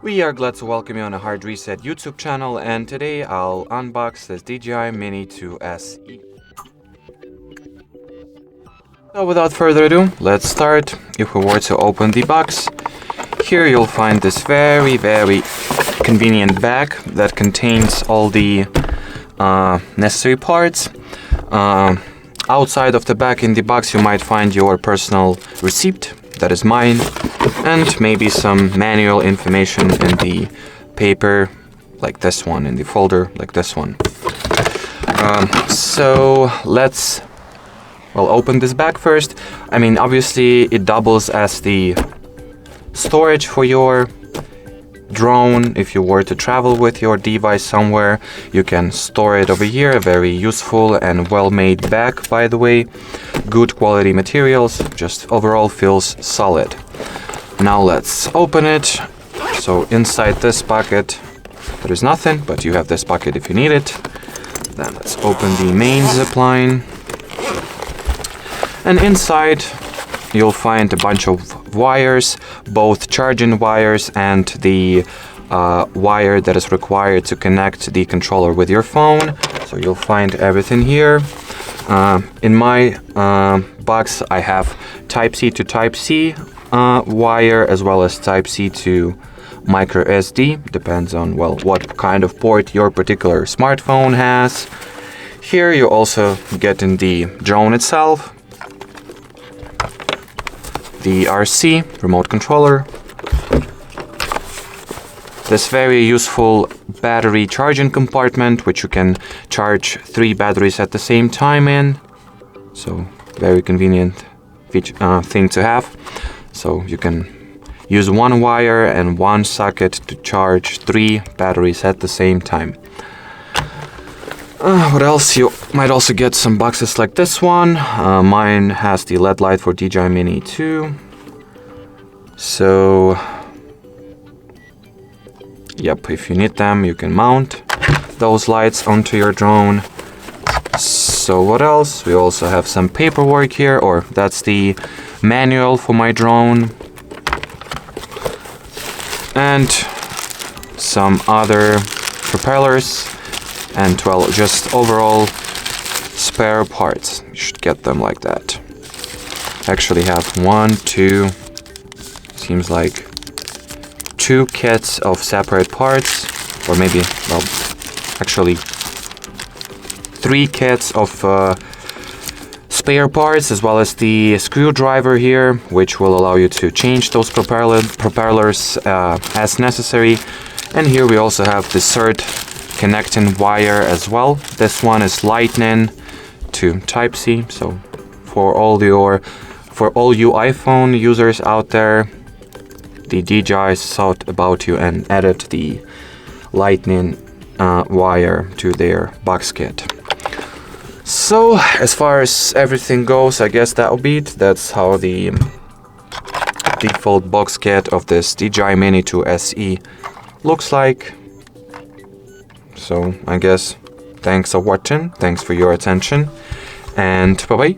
We are glad to welcome you on a Hard Reset YouTube channel, and today I'll unbox this DJI Mini 2 SE. So without further ado, let's start. If we were to open the box, here you'll find this very convenient bag that contains all the necessary parts. Outside of the bag in the box you might find your personal receipt, that is mine, and maybe some manual information in the paper like this one, in the folder like this one. So let's open this bag first. I mean, obviously it doubles as the storage for your drone. If you were to travel with your device somewhere, you can store it over here. A very useful and well-made bag, by the way. Good quality materials, just overall feels solid. Now let's open it. So inside this bucket there is nothing, but you have this bucket if you need it. Then let's open the main zip line. And inside you'll find a bunch of wires, both charging wires and the wire that is required to connect the controller with your phone. So you'll find everything here. In my box I have Type-C to Type-C wire, as well as Type-C to micro SD. Depends on, well, what kind of port your particular smartphone has. Here you also get in the drone itself, the RC, remote controller, this very useful battery charging compartment, which you can charge 3 batteries at the same time in. So very convenient thing to have. So you can use one wire and one socket to charge 3 batteries at the same time. What else? You might also get some boxes like this one. Mine has the LED light for DJI Mini 2. So, yep, if you need them, you can mount those lights onto your drone. So what else? We also have some paperwork here, or that's the manual for my drone. And some other propellers. And, well, just overall spare parts. You should get them like that. Actually have 1, 2, seems like 2 kits of separate parts, or maybe, well, actually 3 kits of spare parts, as well as the screwdriver here, which will allow you to change those propellers as necessary. And here we also have the third connecting wire as well. This one is Lightning to Type-C, so for all you iPhone users out there, the DJI thought about you and added the Lightning wire to their box kit. So as far as everything goes, I guess that'll be it. That's how the default box kit of this DJI Mini 2 SE looks like. So I guess thanks for watching, thanks for your attention, and bye bye.